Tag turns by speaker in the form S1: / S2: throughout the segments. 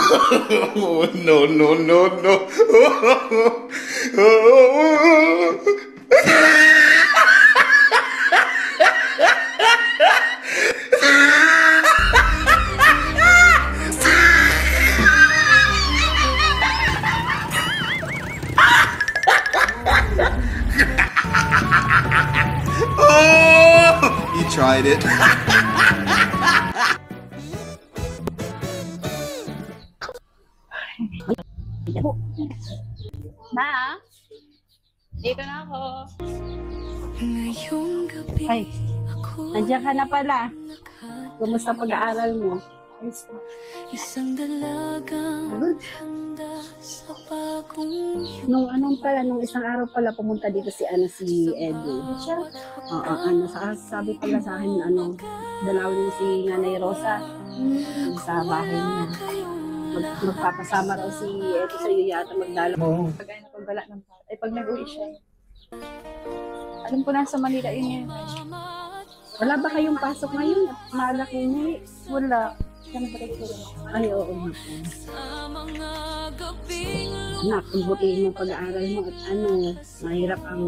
S1: No, no, no, no. Oh, you tried it.
S2: Ma, dito na ako.
S3: Ay, nandiyan ka na pala. Kumusta pag-aaral mo? Nung isang araw pala pumunta dito si Edu. Sabi pala sa akin, dalawin si Nanay Rosa sa bahay niya. Magpapasama raw si Edu sa'yo yata magdala.
S2: Pag ay napagala ng pag nag-uwi siya. Alam ko nasa Manila yun.
S3: Wala ba kayong pasok ngayon? Maaga kayo umuwi?
S2: Wala. Kanabalik ko rin.
S3: Ay, oo. Anak, butihin mo pag-aaral mo at mahirap ang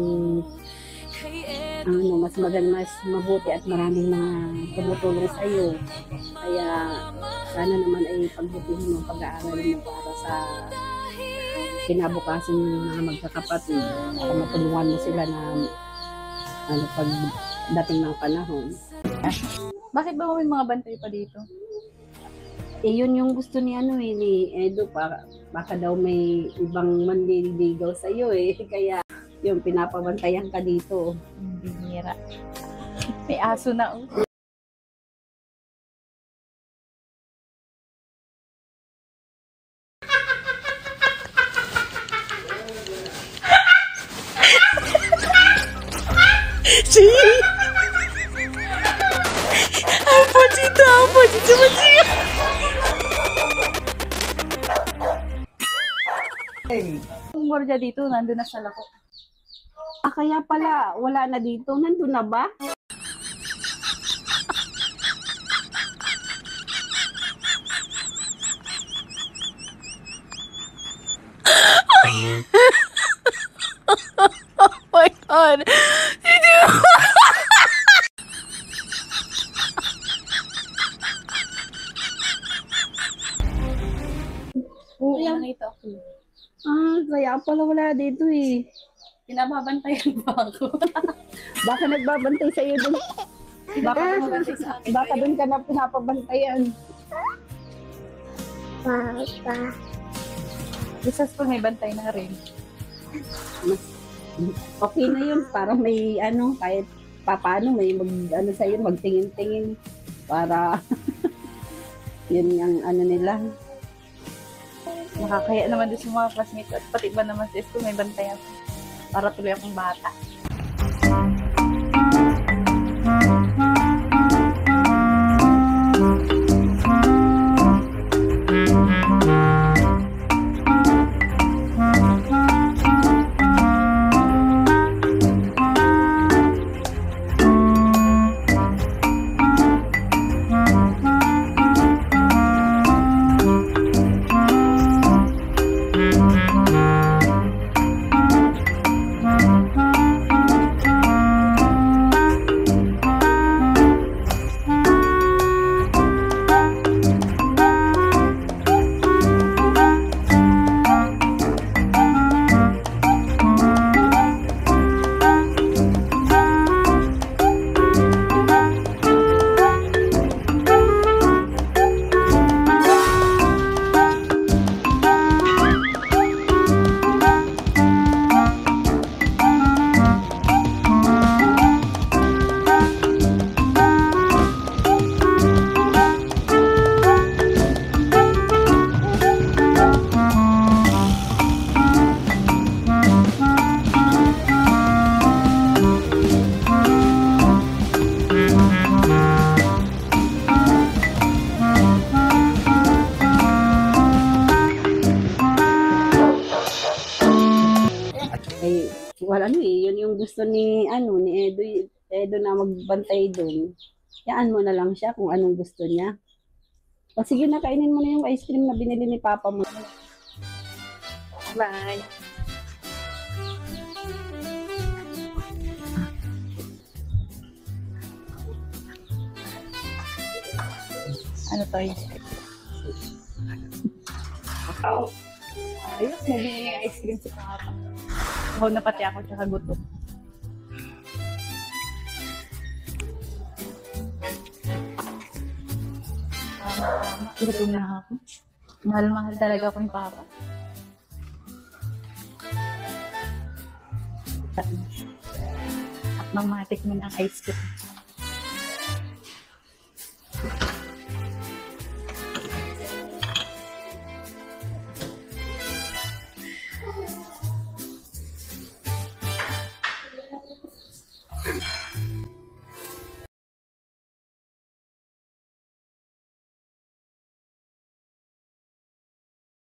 S3: mas mabuti at maraming mga tumutulong sa iyo. Kaya sana naman ay pagbutihin mo pag-aaral mo para sa kinabukasan ng mga magkakapatid. Para matulungan mo sila na pagdating ng panahon.
S2: Bakit ba may mga bantay pa dito?
S3: Yun yung gusto ni Edu, baka daw may ibang manliligaw sa iyo kaya yung pinapabantayan ka dito.
S2: Bihira. May aso na. Yung gwardiya dito, nandun na sa lako.
S3: Kaya pala, wala na dito. Nandun na ba?
S4: Oh my God.
S2: Oo, nakita ako.
S3: Kaya pala wala dito
S2: Pinababantayan ba ako?
S3: Baka nagbabantay sa iyo dun.
S2: Baka nagbabantay sa akin.
S3: Baka dun ka na pinapabantayan.
S4: Papa.
S2: Sa school may bantay na rin.
S3: Okay na yun. Para may kahit paano may sa iyo, magtingin-tingin. Para yun yung nila.
S2: Nakakaya naman din sa mga classmates at pati ba naman sa school may bantayan para tuloy akong bata.
S3: Yun yung gusto ni Edo na magbantay doon. Yaan mo na lang siya kung anong gusto niya. O sige na, kainin mo na yung ice cream na binili ni Papa mo.
S2: Bye. Ano to yun? Ayos, may binili ng ice cream si Papa. Ako na pati ako, tsaka gutom. Gutom na ako. Mahal-mahal talaga ako ni Papa. At mamatik mo ng ice cream.